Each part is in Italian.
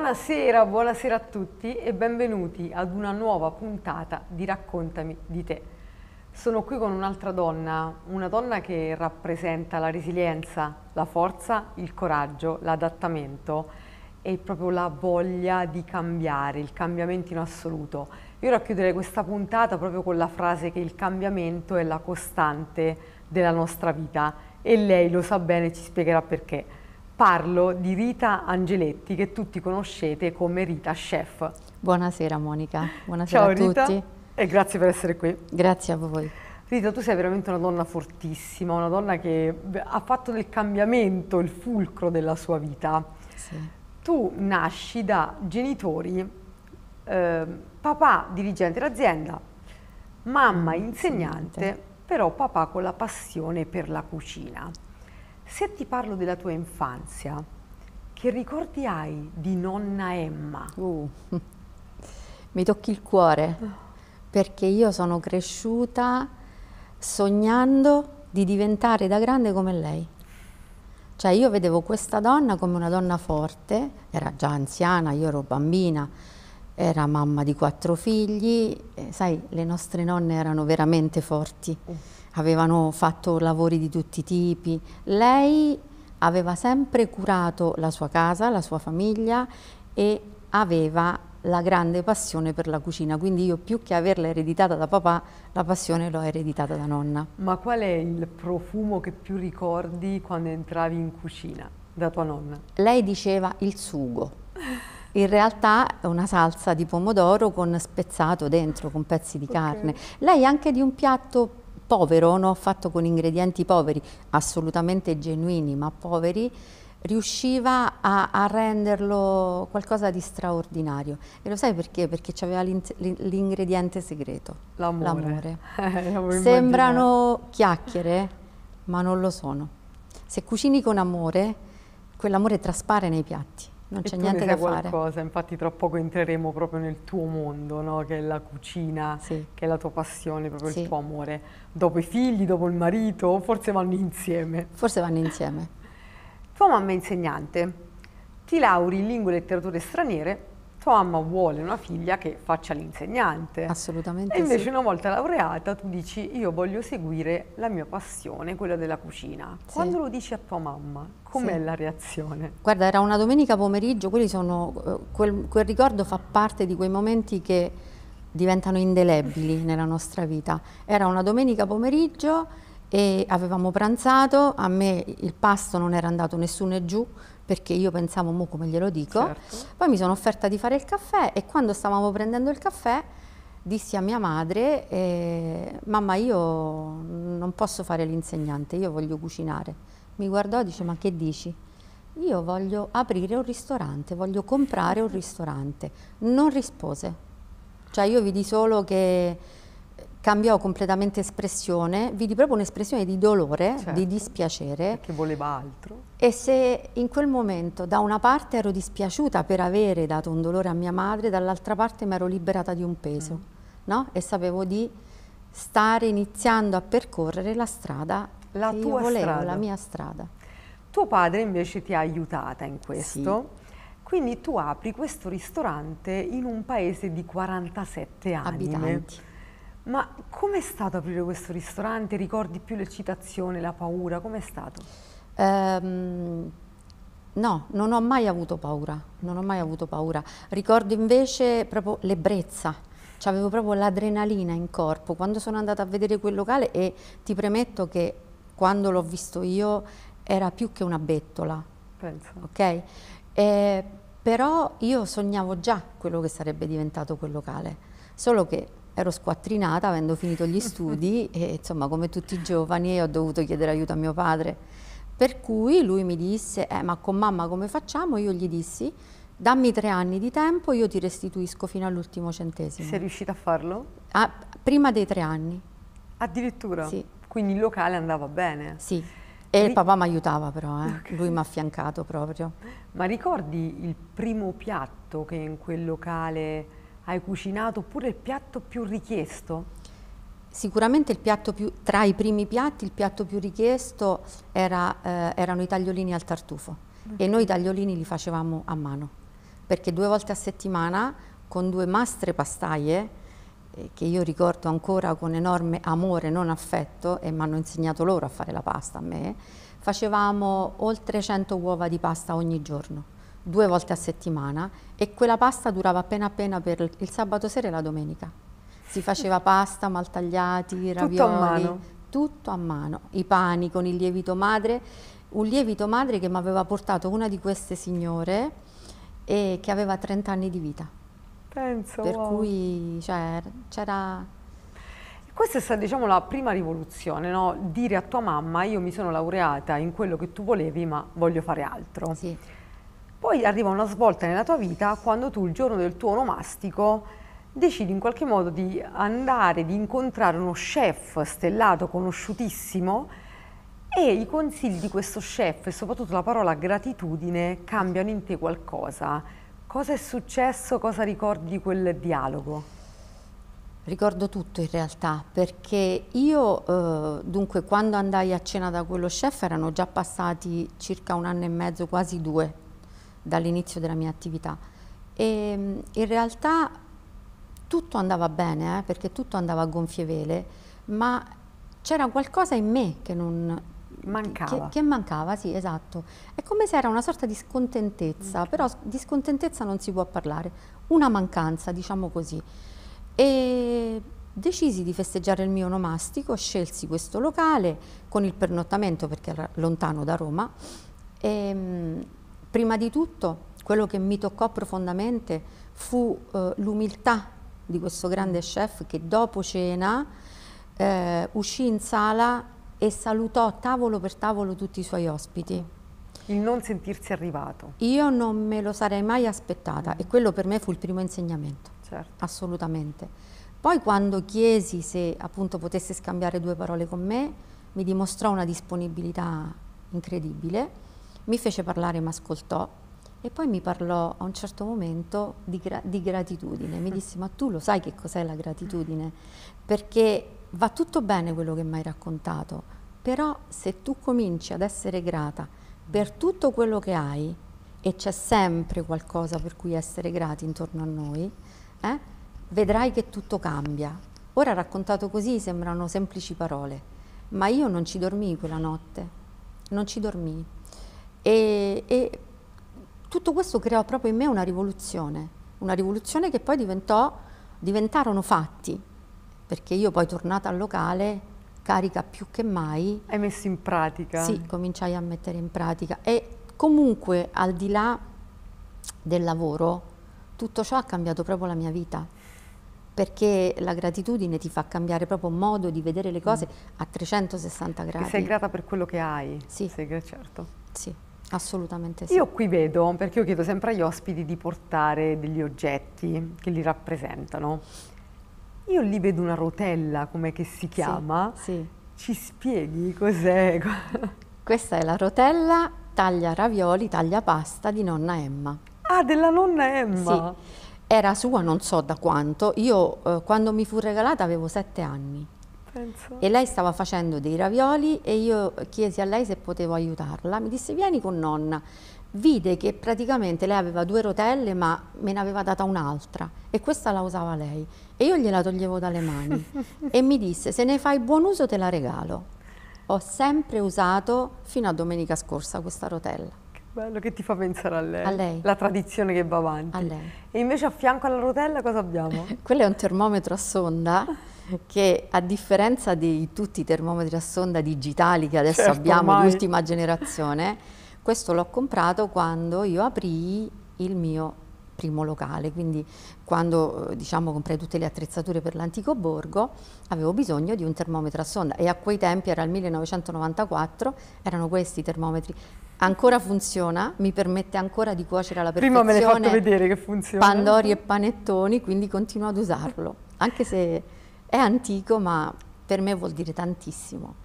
Buonasera, buonasera a tutti e benvenuti ad una nuova puntata di Raccontami di te. Sono qui con un'altra donna, una donna che rappresenta la resilienza, la forza, il coraggio, l'adattamento e proprio la voglia di cambiare, il cambiamento in assoluto. Io racchiuderei questa puntata proprio con la frase che il cambiamento è la costante della nostra vita e lei lo sa bene, ci spiegherà perché. Parlo di Rita Angeletti, che tutti conoscete come Rita Chef. Buonasera Monica, buonasera Ciao a Rita, tutti. e grazie per essere qui. Grazie a voi. Rita, tu sei veramente una donna fortissima, una donna che ha fatto del cambiamento il fulcro della sua vita. Sì. Tu nasci da genitori, papà dirigente d'azienda, mamma insegnante, però papà con la passione per la cucina. Se ti parlo della tua infanzia, che ricordi hai di nonna Emma? Mi tocchi il cuore, perché io sono cresciuta sognando di diventare da grande come lei. Cioè io vedevo questa donna come una donna forte, era già anziana, io ero bambina, era mamma di 4 figli, sai, le nostre nonne erano veramente forti. Avevano fatto lavori di tutti i tipi. Lei aveva sempre curato la sua casa, la sua famiglia e aveva la grande passione per la cucina. Quindi io, più che averla ereditata da papà, la passione l'ho ereditata da nonna. Ma qual è il profumo che più ricordi quando entravi in cucina da tua nonna? Lei diceva il sugo. In realtà è una salsa di pomodoro con spezzato dentro, con pezzi di carne. Lei anche di un piatto povero, no? Fatto con ingredienti poveri, assolutamente genuini ma poveri, riusciva a renderlo qualcosa di straordinario. E lo sai perché? Perché c'aveva l'ingrediente segreto, l'amore. Sembrano chiacchiere, ma non lo sono. Se cucini con amore, quell'amore traspare nei piatti. Non c'è niente da fare. Qualcosa, infatti tra poco entreremo proprio nel tuo mondo, no? Che è la cucina, sì, che è la tua passione, proprio sì, il tuo amore. Dopo i figli, dopo il marito, forse vanno insieme. Forse vanno insieme. Tua mamma è insegnante, ti lauri in lingue e letterature straniere, tua mamma vuole una figlia che faccia l'insegnante. Assolutamente E invece sì. una volta laureata tu dici io voglio seguire la mia passione, quella della cucina. Sì. Quando lo dici a tua mamma, com'è la reazione? Guarda, era una domenica pomeriggio, quelli sono, quel ricordo fa parte di quei momenti che diventano indelebili nella nostra vita. Era una domenica pomeriggio e avevamo pranzato, a me il pasto non era andato nessuno giù, perché io pensavo, mo come glielo dico, certo. Poi mi sono offerta di fare il caffè e quando stavamo prendendo il caffè dissi a mia madre, mamma io non posso fare l'insegnante, io voglio cucinare. Mi guardò e dice, ma che dici? Io voglio aprire un ristorante, voglio comprare un ristorante. Non rispose, cioè io vidi solo che cambiò completamente espressione, vidi proprio un'espressione di dolore, certo, di dispiacere. Perché voleva altro. E se in quel momento da una parte ero dispiaciuta per avere dato un dolore a mia madre, dall'altra parte mi ero liberata di un peso, no? E sapevo di stare iniziando a percorrere la strada la che tua io volevo, strada. la mia strada. Tuo padre invece ti ha aiutata in questo, sì. Quindi tu apri questo ristorante in un paese di 47 anime. Abitanti. Ma com'è stato aprire questo ristorante? Ricordi più l'eccitazione, la paura? Com'è stato? No, non ho mai avuto paura, non ho mai avuto paura. Ricordo invece proprio l'ebbrezza, cioè avevo proprio l'adrenalina in corpo quando sono andata a vedere quel locale e ti premetto che quando l'ho visto io era più che una bettola. Penso. Ok? Però io sognavo già quello che sarebbe diventato quel locale, solo che ero squattrinata avendo finito gli studi e insomma come tutti i giovani ho dovuto chiedere aiuto a mio padre, per cui lui mi disse ma con mamma come facciamo? Io gli dissi dammi 3 anni di tempo, io ti restituisco fino all'ultimo centesimo. Sei riuscita a farlo? Prima dei 3 anni. Addirittura? Sì. Quindi il locale andava bene? Sì. E il papà mi aiutava però, lui mi ha affiancato proprio. Ma ricordi il primo piatto che in quel locale hai cucinato, oppure il piatto più richiesto? Sicuramente il piatto più, tra i primi piatti, il piatto più richiesto erano i tagliolini al tartufo. E noi i tagliolini li facevamo a mano. perché 2 volte a settimana con 2 mastre pastaie, che io ricordo ancora con enorme amore, non affetto, e mi hanno insegnato loro a fare la pasta a me, facevamo oltre 100 uova di pasta ogni giorno, 2 volte a settimana, e quella pasta durava appena per il sabato sera e la domenica. Si faceva pasta, maltagliati, ravioli, Tutto a mano. tutto a mano, i pani con il lievito madre, un lievito madre che mi aveva portato una di queste signore e che aveva 30 anni di vita, Penso, per wow. cui cioè, c'era... Questa è stata, diciamo, la prima rivoluzione, no? Dire a tua mamma, io mi sono laureata in quello che tu volevi, ma voglio fare altro. Sì. Poi arriva una svolta nella tua vita quando tu, il giorno del tuo onomastico, decidi in qualche modo di andare, di incontrare uno chef stellato, conosciutissimo, e i consigli di questo chef e soprattutto la parola gratitudine cambiano in te qualcosa. Cosa è successo? Cosa ricordi di quel dialogo? Ricordo tutto in realtà, perché io dunque quando andai a cena da quello chef erano già passati circa 1 anno e mezzo, quasi 2, dall'inizio della mia attività, e in realtà tutto andava bene, perché tutto andava a gonfie vele, ma c'era qualcosa in me che non... Mancava. Che mancava, sì, esatto. È come se era una sorta di scontentezza, però di scontentezza non si può parlare, una mancanza, diciamo così. E decisi di festeggiare il mio onomastico, scelsi questo locale con il pernottamento perché era lontano da Roma e prima di tutto quello che mi toccò profondamente fu l'umiltà di questo grande chef che dopo cena uscì in sala e salutò tavolo per tavolo tutti i suoi ospiti. Il non sentirsi arrivato. Io non me lo sarei mai aspettata e quello per me fu il primo insegnamento. Certo. Assolutamente. Poi quando chiesi se appunto potesse scambiare 2 parole con me, mi dimostrò una disponibilità incredibile, mi fece parlare, mi ascoltò e poi mi parlò a un certo momento di gratitudine. Mi disse: ma tu lo sai che cos'è la gratitudine? Perché va tutto bene quello che mi hai raccontato, però se tu cominci ad essere grata per tutto quello che hai, e c'è sempre qualcosa per cui essere grati intorno a noi, vedrai che tutto cambia. Ora raccontato così sembrano semplici parole, ma io non ci dormii quella notte, non ci dormii. E tutto questo creò proprio in me una rivoluzione che poi diventarono fatti, perché io poi tornata al locale, carica più che mai. Hai messo in pratica? Sì, cominciai a mettere in pratica e comunque al di là del lavoro tutto ciò ha cambiato proprio la mia vita, perché la gratitudine ti fa cambiare proprio modo di vedere le cose a 360 gradi. Che sei grata per quello che hai? Sì. Certo. Sì, assolutamente sì. Io qui vedo, perché io chiedo sempre agli ospiti di portare degli oggetti che li rappresentano. Io lì vedo una rotella, com'è che si chiama? Sì. Ci spieghi cos'è? Questa è la rotella taglia ravioli, taglia pasta di nonna Emma. Ah, della nonna Emma! Sì, era sua non so da quanto. Io quando mi fu regalata avevo 7 anni. Penso. E lei stava facendo dei ravioli e io chiesi a lei se potevo aiutarla. Mi disse: vieni con nonna. Vide che praticamente lei aveva 2 rotelle, ma me ne aveva data un'altra e questa la usava lei e io gliela toglievo dalle mani e mi disse: se ne fai buon uso te la regalo. Ho sempre usato fino a domenica scorsa questa rotella. Che bello, che ti fa pensare a lei. A lei. La tradizione che va avanti. A lei. E invece a fianco alla rotella cosa abbiamo? Quello è un termometro a sonda che, a differenza di tutti i termometri a sonda digitali che adesso abbiamo di ultima generazione, questo l'ho comprato quando io aprii il mio primo locale, quindi quando diciamo comprai tutte le attrezzature per l'antico borgo avevo bisogno di un termometro a sonda e a quei tempi era il 1994, erano questi i termometri. Ancora funziona, mi permette ancora di cuocere alla perfezione. Prima me l'hai fatto vedere che funziona. Pandori e panettoni, quindi continuo ad usarlo, anche se è antico, ma per me vuol dire tantissimo.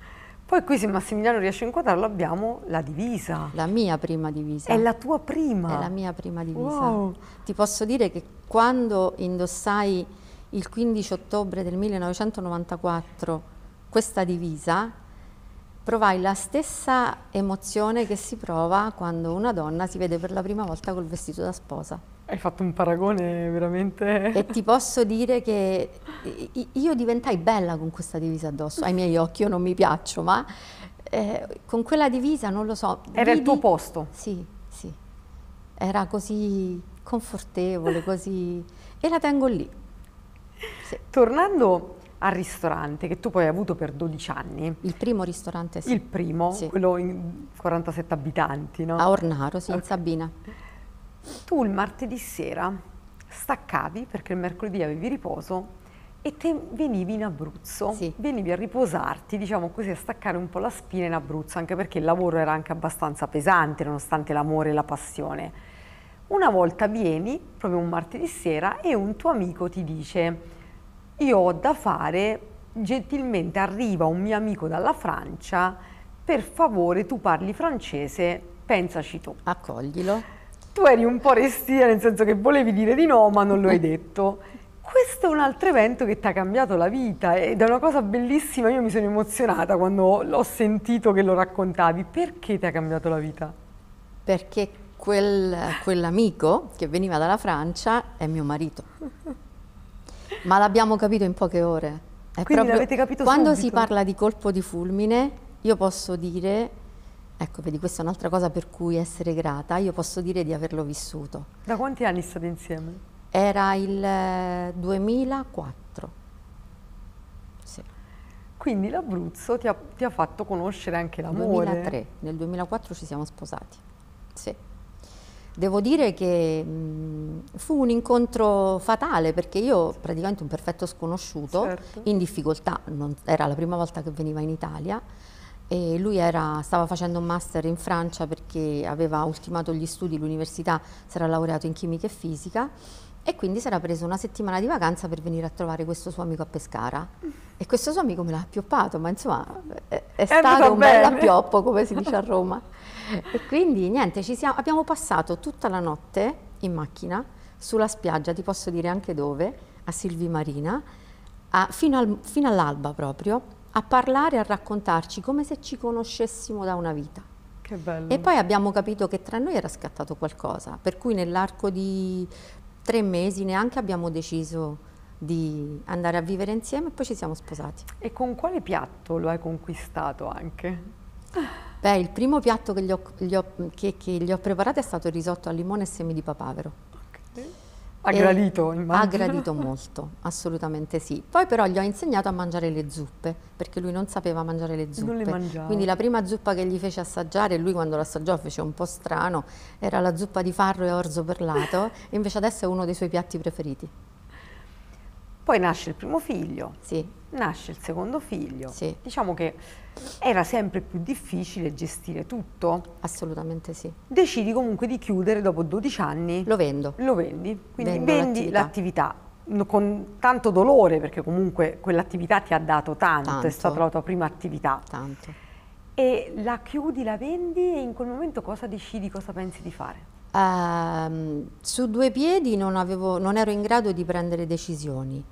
Poi qui, se Massimiliano riesce a inquadrarlo, abbiamo la divisa. La mia prima divisa. È la tua prima? È la mia prima divisa. Wow. Ti posso dire che quando indossai il 15 ottobre del 1994 questa divisa, provai la stessa emozione che si prova quando una donna si vede per la prima volta col vestito da sposa. Hai fatto un paragone veramente... E ti posso dire che io diventai bella con questa divisa addosso, ai miei occhi io non mi piaccio, ma con quella divisa non lo so. Era il tuo posto. Sì, sì, era così confortevole, così... e la tengo lì. Sì. Tornando al ristorante che tu poi hai avuto per 12 anni. Il primo ristorante, sì. Il primo, sì. quello in 47 abitanti, no? A Ornaro, sì, in Sabina. Tu il martedì sera staccavi perché il mercoledì avevi riposo e te venivi in Abruzzo, sì. Venivi a riposarti, diciamo così, a staccare un po' la spina in Abruzzo, anche perché il lavoro era anche abbastanza pesante, nonostante l'amore e la passione. Una volta vieni, proprio un martedì sera, e un tuo amico ti dice: io ho da fare, gentilmente arriva un mio amico dalla Francia, per favore tu parli francese, pensaci tu. Accoglilo. Tu eri un po' restia, nel senso che volevi dire di no, ma non lo hai detto. Questo è un altro evento che ti ha cambiato la vita ed è una cosa bellissima. Io mi sono emozionata quando l'ho sentito che lo raccontavi. Perché ti ha cambiato la vita? Perché quell'amico che veniva dalla Francia è mio marito. Ma l'abbiamo capito in poche ore. Quindi l'avete capito quando subito? si parla di colpo di fulmine, io posso dire, ecco, vedi, questa è un'altra cosa per cui essere grata, io posso dire di averlo vissuto. Da quanti anni state insieme? Era il 2004. Sì. Quindi l'Abruzzo ti ha fatto conoscere anche l'amore. 2003, nel 2004 ci siamo sposati. Sì. Devo dire che fu un incontro fatale perché io, praticamente un perfetto sconosciuto, certo. in difficoltà, era la prima volta che veniva in Italia e lui stava facendo un master in Francia perché aveva ultimato gli studi, l'università, si era laureato in chimica e fisica e quindi si era preso una settimana di vacanza per venire a trovare questo suo amico a Pescara e questo suo amico me l'ha appioppato, ma insomma è stato un bel appioppo, come si dice a Roma. E quindi niente, abbiamo passato tutta la notte in macchina sulla spiaggia, ti posso dire anche dove, a Silvi Marina, fino all'alba proprio, a parlare, a raccontarci come se ci conoscessimo da una vita. Che bello. E poi abbiamo capito che tra noi era scattato qualcosa, per cui nell'arco di 3 mesi neanche abbiamo deciso di andare a vivere insieme e poi ci siamo sposati. E con quale piatto lo hai conquistato anche? Beh, il primo piatto che gli ho preparato è stato il risotto al limone e semi di papavero. Okay. Ha gradito, immagino. Ha gradito molto, assolutamente sì. Poi però gli ho insegnato a mangiare le zuppe, perché lui non sapeva mangiare le zuppe. Non le mangiava. Quindi la prima zuppa che gli fece assaggiare, lui quando l'assaggiò fece un po' strano, era la zuppa di farro e orzo perlato, e invece adesso è uno dei suoi piatti preferiti. Poi nasce il primo figlio, sì. Nasce il secondo figlio. Sì. Diciamo che era sempre più difficile gestire tutto. Assolutamente sì. Decidi comunque di chiudere dopo 12 anni. Lo vendo. Lo vendi, quindi Vendo vendi l'attività con tanto dolore perché comunque quell'attività ti ha dato tanto, è stata la tua prima attività. Tanto. E la chiudi, la vendi e in quel momento cosa decidi, cosa pensi di fare? Su 2 piedi non ero in grado di prendere decisioni.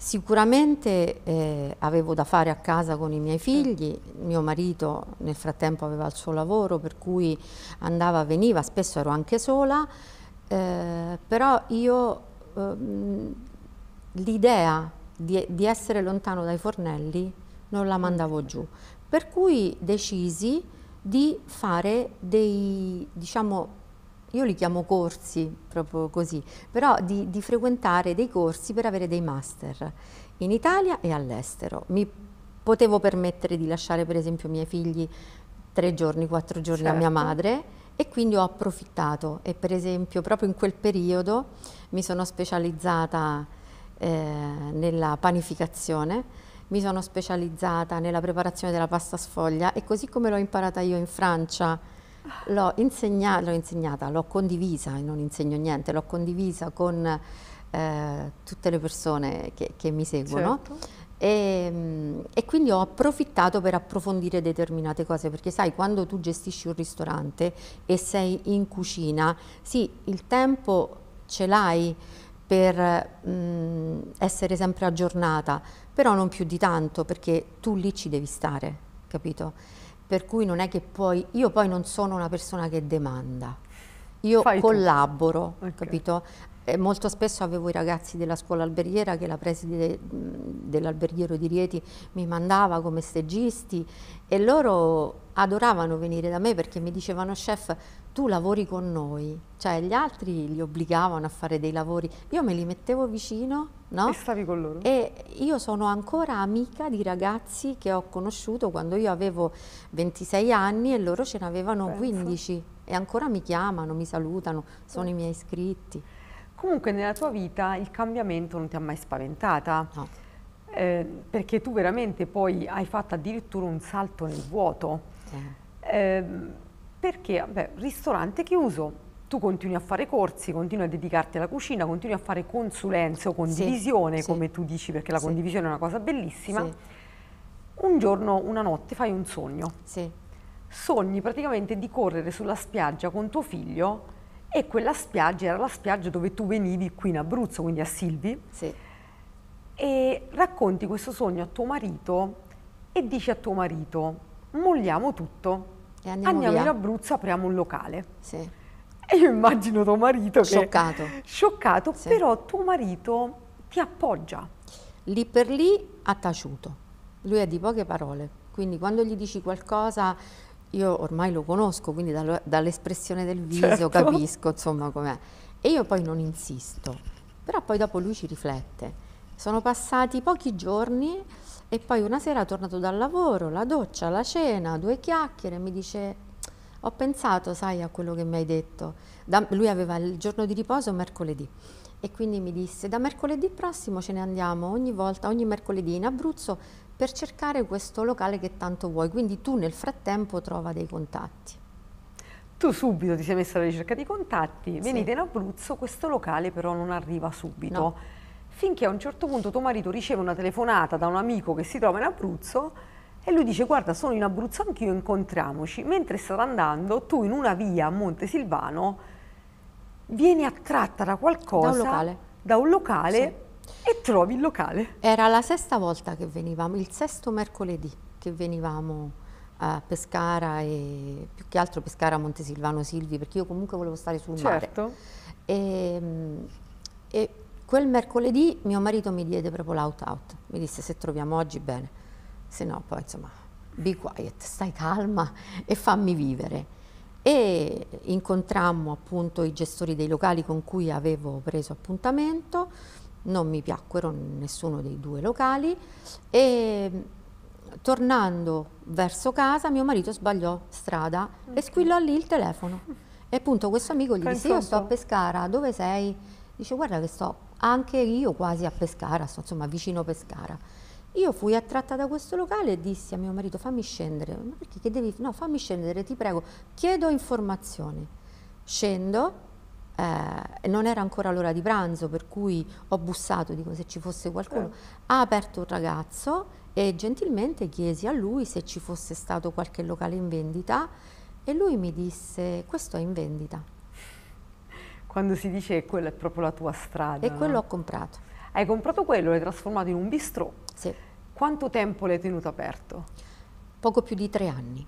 Sicuramente avevo da fare a casa con i miei figli, mio marito nel frattempo aveva il suo lavoro per cui andava, veniva, spesso ero anche sola, però io l'idea di essere lontano dai fornelli non la mandavo giù, per cui decisi di fare diciamo, io li chiamo corsi, proprio così, però di frequentare dei corsi per avere dei master in Italia e all'estero. Mi potevo permettere di lasciare per esempio i miei figli 3 giorni, 4 giorni a mia madre e quindi ho approfittato e per esempio proprio in quel periodo mi sono specializzata nella panificazione, mi sono specializzata nella preparazione della pasta sfoglia e così come l'ho imparata io in Francia l'ho insegnata, l'ho condivisa, e non insegno niente, l'ho condivisa con tutte le persone che mi seguono. Certo. E quindi ho approfittato per approfondire determinate cose, perché sai, quando tu gestisci un ristorante e sei in cucina, sì, il tempo ce l'hai per essere sempre aggiornata, però non più di tanto, perché tu lì ci devi stare, capito? Per cui non è che io poi non sono una persona che demanda, Io Fai tu. collaboro, Ok. capito? E molto spesso avevo i ragazzi della scuola alberghiera che la preside dell'alberghiero di Rieti mi mandava come stagisti e loro adoravano venire da me perché mi dicevano: chef, tu lavori con noi, cioè gli altri li obbligavano a fare dei lavori, io me li mettevo vicino, E no? stavi con loro? E io sono ancora amica di ragazzi che ho conosciuto quando io avevo 26 anni e loro ce n'avevano Pensa. 15 e ancora mi chiamano, mi salutano, sono i Eh. miei iscritti. Comunque nella tua vita il cambiamento non ti ha mai spaventata, No, perché tu veramente poi hai fatto addirittura un salto nel vuoto. eh, Ehm, Perché, vabbè, ristorante chiuso, tu continui a fare corsi, continui a dedicarti alla cucina, continui a fare consulenze o sì, condivisione, sì, come tu dici, perché la sì, condivisione è una cosa bellissima. sì, Un giorno, una notte, fai un sogno. sì, Sogni praticamente di correre sulla spiaggia con tuo figlio e quella spiaggia era la spiaggia dove tu venivi qui in Abruzzo, quindi a Silvi, sì, e racconti questo sogno a tuo marito e dici a tuo marito: molliamo tutto, e andiamo andiamo in via, Abruzzo, apriamo un locale. sì, E io immagino tuo marito che scioccato, scioccato, sì. però tuo marito ti appoggia. Lì per lì ha taciuto, lui è di poche parole, quindi quando gli dici qualcosa io ormai lo conosco, quindi dall'espressione del viso Certo. capisco insomma com'è e io poi non insisto, però poi dopo lui ci riflette. Sono passati pochi giorni e poi una sera tornato dal lavoro, la doccia, la cena, due chiacchiere, mi dice: ho pensato, sai, a quello che mi hai detto. Lui aveva il giorno di riposo mercoledì e quindi mi disse: da mercoledì prossimo ce ne andiamo ogni volta, ogni mercoledì in Abruzzo per cercare questo locale che tanto vuoi, quindi tu nel frattempo trova dei contatti. Tu subito ti sei messa alla ricerca di contatti, Sì, venite in Abruzzo, questo locale però non arriva subito. no, Finché a un certo punto tuo marito riceve una telefonata da un amico che si trova in Abruzzo e lui dice: guarda, sono in Abruzzo anch'io, incontriamoci. Mentre stava andando, tu in una via a Montesilvano vieni attratta da da un qualcosa, locale. da un Sì. locale e trovi il locale. Era la sesta volta che venivamo, il sesto mercoledì che venivamo a Pescara e più che altro Pescara Montesilvano Silvi, perché io comunque volevo stare sul mare. Certo. E, e quel mercoledì mio marito mi diede proprio l'out-out, mi disse: se troviamo oggi bene, se no poi insomma be quiet, stai calma e fammi vivere. E incontrammo appunto i gestori dei locali con cui avevo preso appuntamento, non mi piacquero nessuno dei due locali e tornando verso casa mio marito sbagliò strada e squillò lì il telefono. E appunto questo amico gli disse: Pensa io un sto a po'. Pescara, dove sei? Dice: guarda che sto anche io quasi a Pescara, sto insomma vicino Pescara. Io fui attratta da questo locale e dissi a mio marito: fammi scendere. Ma perché che devi? No, fammi scendere, ti prego, chiedo informazioni. Scendo, non era ancora l'ora di pranzo, per cui ho bussato, dico se ci fosse qualcuno. Ha aperto un ragazzo e gentilmente chiesi a lui se ci fosse stato qualche locale in vendita e lui mi disse: questo è in vendita. Quando si dice che quella è proprio la tua strada, E quello no? ho comprato. Hai comprato quello, l'hai trasformato in un bistrò. Sì, Quanto tempo l'hai tenuto aperto? poco più di 3 anni.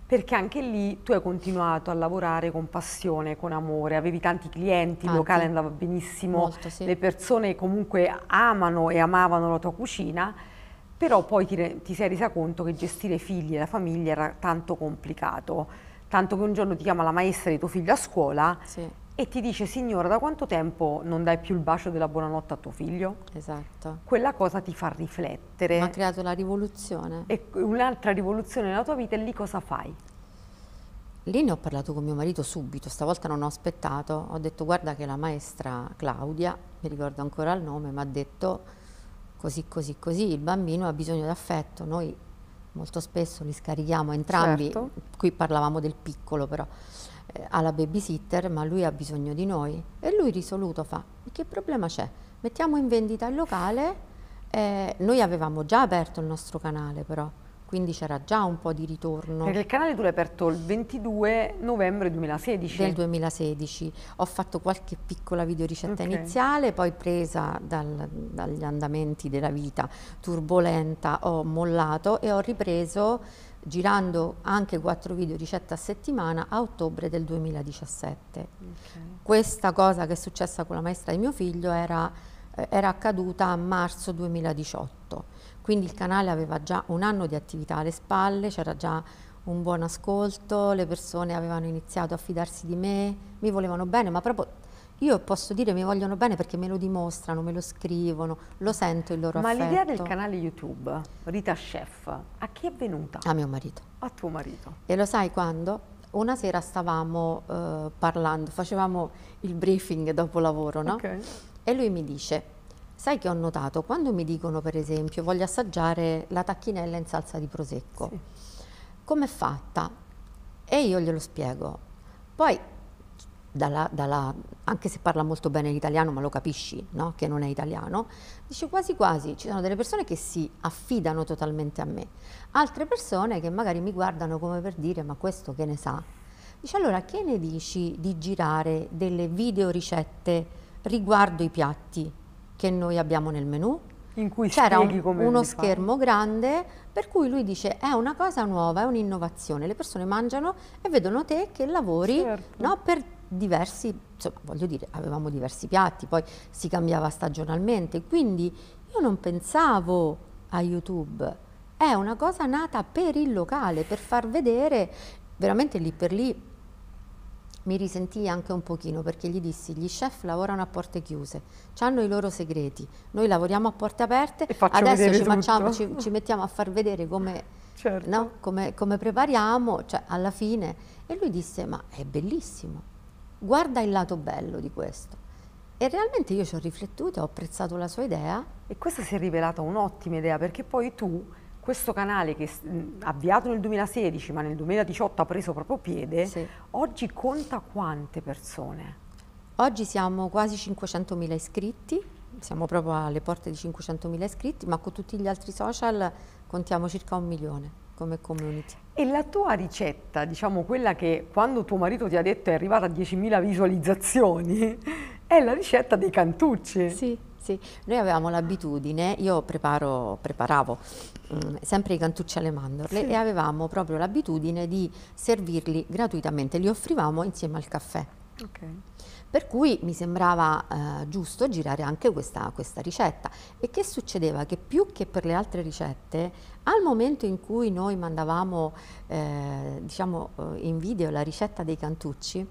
Perché anche lì tu hai continuato a lavorare con passione, con amore, avevi tanti clienti, il Tanti. locale andava benissimo, Molto, sì. le persone comunque amano e amavano la tua cucina, però poi ti sei resa conto che gestire figli e la famiglia era tanto complicato, tanto che un giorno ti chiama la maestra di tuo figlio a scuola Sì, e ti dice: signora, da quanto tempo non dai più il bacio della buonanotte a tuo figlio? esatto. Quella cosa ti fa Mi ha riflettere creato la rivoluzione. e un'altra rivoluzione nella tua vita e lì cosa fai? Lì ne ho parlato con mio marito subito, stavolta non ho aspettato, ho detto: guarda che la maestra Claudia, mi ricordo ancora il nome, mi ha detto così, così, così, il bambino ha bisogno d'affetto, noi molto spesso li scarichiamo entrambi, Certo. qui parlavamo del piccolo però, alla babysitter, ma lui ha bisogno di noi. E lui risoluto fa: che problema c'è? Mettiamo in vendita il locale, noi avevamo già aperto il nostro canale però, quindi c'era già un po' di ritorno. Perché il canale tu l'hai aperto il 22 novembre 2016. Del 2016. Ho fatto qualche piccola videoricetta iniziale, poi presa dagli andamenti della vita turbolenta ho mollato e ho ripreso girando anche 4 videoricette a settimana a ottobre del 2017. Questa cosa che è successa con la maestra di mio figlio era accaduta a marzo 2018. Quindi il canale aveva già un anno di attività alle spalle, c'era già un buon ascolto, le persone avevano iniziato a fidarsi di me, mi volevano bene, ma proprio io posso dire mi vogliono bene perché me lo dimostrano, me lo scrivono, lo sento il loro affetto. Ma l'idea del canale YouTube, Rita Chef, a chi è venuta? A mio marito. A tuo marito. E lo sai quando? Una sera stavamo parlando, facevamo il briefing dopo lavoro, no? E lui mi dice: sai che ho notato, quando mi dicono per esempio voglio assaggiare la tacchinella in salsa di prosecco, sì, com'è fatta? E io glielo spiego. Poi, anche se parla molto bene l'italiano, ma lo capisci, no? Che non è italiano, dice quasi quasi, ci sono delle persone che si affidano totalmente a me, altre persone che magari mi guardano come per dire ma questo che ne sa? Dice allora che ne dici di girare delle videoricette riguardo i piatti che noi abbiamo nel menù? In cui c'era uno schermo grande per cui lui dice è una cosa nuova, è un'innovazione, le persone mangiano e vedono te che lavori, certo, no, per diversi, insomma voglio dire, avevamo diversi piatti, poi si cambiava stagionalmente, quindi io non pensavo a YouTube, è una cosa nata per il locale, per far vedere, veramente lì per lì mi risentii anche un pochino perché gli dissi gli chef lavorano a porte chiuse, hanno i loro segreti, noi lavoriamo a porte aperte, adesso ci mettiamo a far vedere come, certo, no, come prepariamo, cioè alla fine. E lui disse ma è bellissimo, guarda il lato bello di questo. E realmente io ci ho riflettuto, ho apprezzato la sua idea. E questa si è rivelata un'ottima idea perché poi tu, questo canale che avviato nel 2016 ma nel 2018 ha preso proprio piede, sì, oggi conta quante persone? Oggi siamo quasi 500.000 iscritti, siamo proprio alle porte di 500.000 iscritti, ma con tutti gli altri social contiamo circa 1 milione come community. E la tua ricetta, diciamo quella che quando tuo marito ti ha detto è arrivata a 10.000 visualizzazioni, è la ricetta dei cantucci. Sì. Sì, noi avevamo l'abitudine, io preparavo sempre i cantucci alle mandorle, sì, e avevamo proprio l'abitudine di servirli gratuitamente, li offrivamo insieme al caffè. Per cui mi sembrava giusto girare anche questa ricetta. E che succedeva? Che più che per le altre ricette, al momento in cui noi mandavamo diciamo in video la ricetta dei cantucci,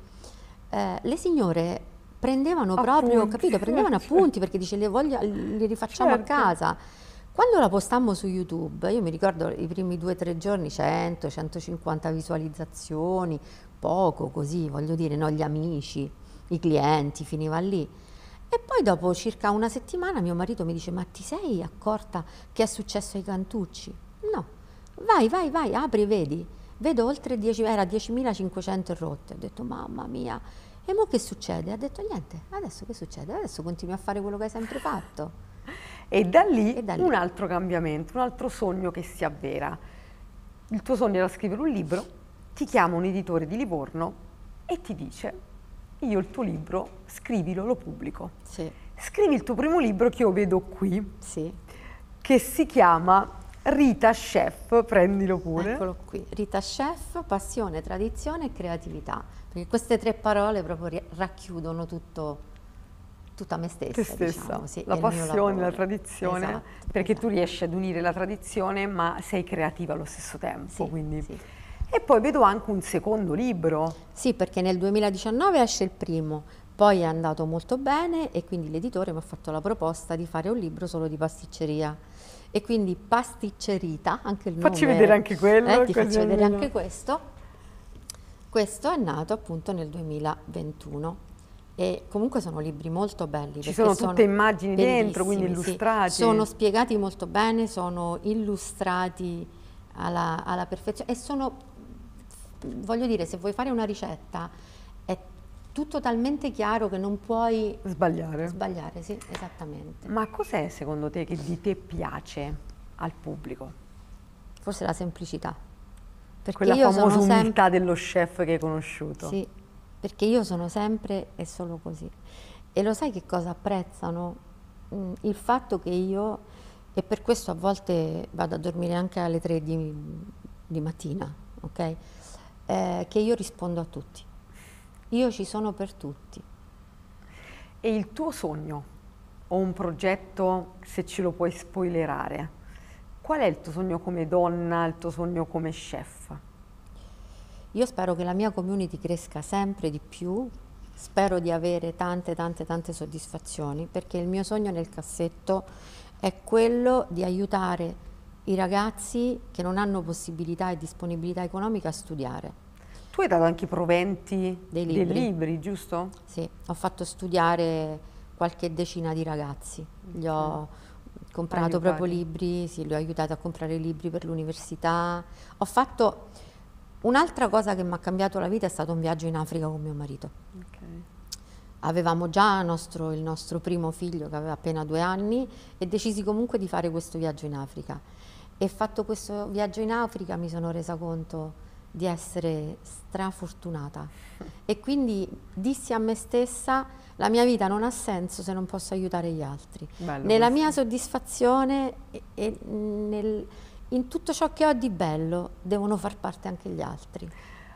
le signore prendevano proprio, capito? Prendevano appunti perché dice li rifacciamo, certo, a casa. Quando la postammo su YouTube, io mi ricordo i primi 2 o 3 giorni 100-150 visualizzazioni, poco così, voglio dire, no, gli amici, i clienti, finiva lì. E poi dopo circa una settimana mio marito mi dice ma ti sei accorta che è successo ai cantucci? No, vai, apri e vedi. Vedo oltre 10, era 10.500 rotte. Ho detto mamma mia. E mo che succede? Ha detto niente, adesso che succede? Adesso continui a fare quello che hai sempre fatto. E da lì un altro cambiamento, un altro sogno che si avvera. Il tuo sogno era scrivere un libro, ti chiama un editore di Livorno e ti dice io il tuo libro, scrivilo, lo pubblico. Sì. Scrivi il tuo primo libro che io vedo qui, sì, che si chiama Rita Chef, prendilo pure. Eccolo qui, Rita Chef, passione, tradizione e creatività. Perché queste 3 parole proprio racchiudono tutta me stessa. Te stessa, diciamo, sì, la passione, la tradizione, esatto, perché esatto, tu riesci ad unire la tradizione ma sei creativa allo stesso tempo. Sì, quindi. Sì. E poi vedo anche un secondo libro. Sì, perché nel 2019 esce il primo, poi è andato molto bene e quindi l'editore mi ha fatto la proposta di fare un libro solo di pasticceria. E quindi pasticcerita, anche il nome. Facci vedere anche quello. Ti faccio vedere anche questo. Questo è nato appunto nel 2021 e comunque sono libri molto belli. Ci sono tutte immagini dentro, quindi illustrati. Sì. Sono spiegati molto bene, sono illustrati alla perfezione e sono, voglio dire, se vuoi fare una ricetta è tutto talmente chiaro che non puoi sbagliare. Sbagliare, sì, esattamente. Ma cos'è secondo te che di te piace al pubblico? Forse la semplicità. Perché Quella io famosa sono umiltà dello chef che hai conosciuto. Sì, perché io sono sempre e solo così. E lo sai che cosa apprezzano? Il fatto che io, e per questo a volte vado a dormire anche alle 3 di mattina, ok? Che io rispondo a tutti. Io ci sono per tutti. E il tuo sogno o un progetto, se ce lo puoi spoilerare, qual è il tuo sogno come donna, il tuo sogno come chef? Io spero che la mia community cresca sempre di più, spero di avere tante soddisfazioni, perché il mio sogno nel cassetto è quello di aiutare i ragazzi che non hanno possibilità e disponibilità economica a studiare. Tu hai dato anche i proventi Dei dei libri. libri, giusto? Sì, ho fatto studiare qualche decina di ragazzi, gli ho comprato proprio libri, sì, li ho aiutati a comprare libri per l'università. Ho fatto un'altra cosa che mi ha cambiato la vita, è stato un viaggio in Africa con mio marito. Okay. Avevamo già il nostro primo figlio che aveva appena 2 anni e decisi comunque di fare questo viaggio in Africa. E fatto questo viaggio in Africa mi sono resa conto di essere strafortunata e quindi dissi a me stessa: la mia vita non ha senso se non posso aiutare gli altri. Bello Nella questo. mia soddisfazione e in tutto ciò che ho di bello devono far parte anche gli altri,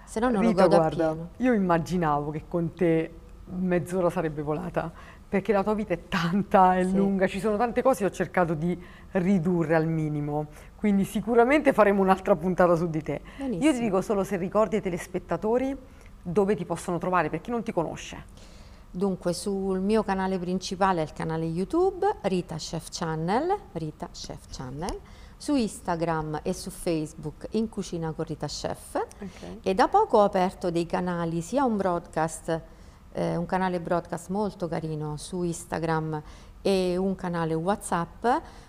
se no non lo Rita, godo guarda, appieno. io immaginavo che con te mezz'ora sarebbe volata, perché la tua vita è tanta, è Sì. lunga, ci sono tante cose che ho cercato di ridurre al minimo, quindi sicuramente faremo un'altra puntata su di te. Benissimo. Io ti dico solo, se ricordi ai telespettatori dove ti possono trovare, per chi non ti conosce. Dunque, sul mio canale principale, il canale YouTube, Rita Chef Channel, su Instagram e su Facebook In Cucina con Rita Chef, Okay. e da poco ho aperto dei canali, sia un canale broadcast molto carino su Instagram e un canale WhatsApp,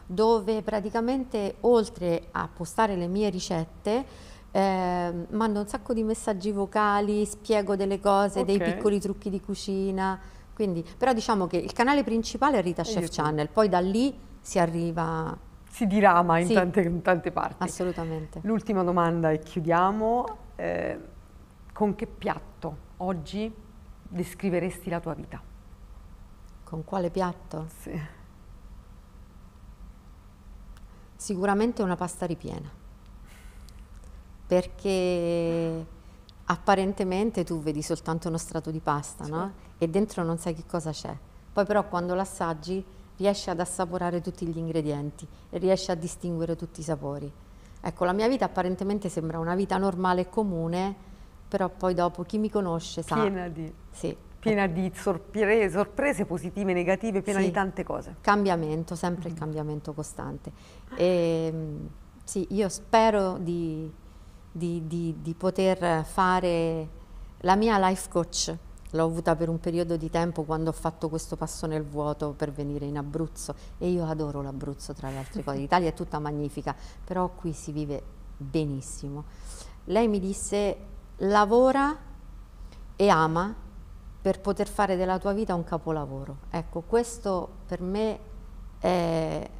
dove praticamente oltre a postare le mie ricette mando un sacco di messaggi vocali, spiego delle cose, dei Ok. piccoli trucchi di cucina, quindi, però diciamo che il canale principale è Rita Chef YouTube. Channel, poi da lì si arriva. Si dirama in Sì. in tante parti. Assolutamente. L'ultima domanda e chiudiamo. Con che piatto oggi descriveresti la tua vita? Con quale piatto? Sì. Sicuramente una pasta ripiena, perché apparentemente tu vedi soltanto uno strato di pasta, no? E dentro non sai che cosa c'è. Poi però quando l'assaggi riesci ad assaporare tutti gli ingredienti e riesci a distinguere tutti i sapori. Ecco, la mia vita apparentemente sembra una vita normale e comune, però poi dopo chi mi conosce sa. Sì, Piena di sorprese positive e negative, piena Sì. di tante cose. cambiamento, sempre il cambiamento costante. E, sì, io spero di poter fare la mia life coach. L'ho avuta per un periodo di tempo quando ho fatto questo passo nel vuoto per venire in Abruzzo, e io adoro l'Abruzzo, tra le altre cose. L'Italia è tutta magnifica, però qui si vive benissimo. Lei mi disse: lavora e ama per poter fare della tua vita un capolavoro. Ecco, questo per me è,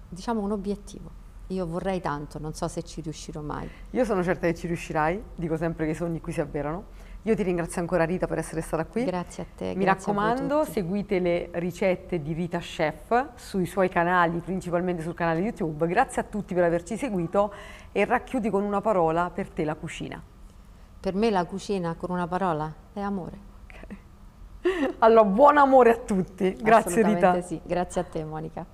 diciamo, un obiettivo. Io vorrei tanto, non so se ci riuscirò mai. Io sono certa che ci riuscirai, dico sempre che i sogni qui si avverano. Io ti ringrazio ancora, Rita, per essere stata qui. Grazie a te. Mi grazie a voi raccomando, tutti. seguite le ricette di Rita Chef sui suoi canali, principalmente sul canale YouTube. Grazie a tutti per averci seguito e racchiudi con una parola per te la cucina. Per me la cucina, con una parola, è amore. Ok. Allora, buon amore a tutti. Grazie, Rita. Assolutamente sì. Grazie a te, Monica.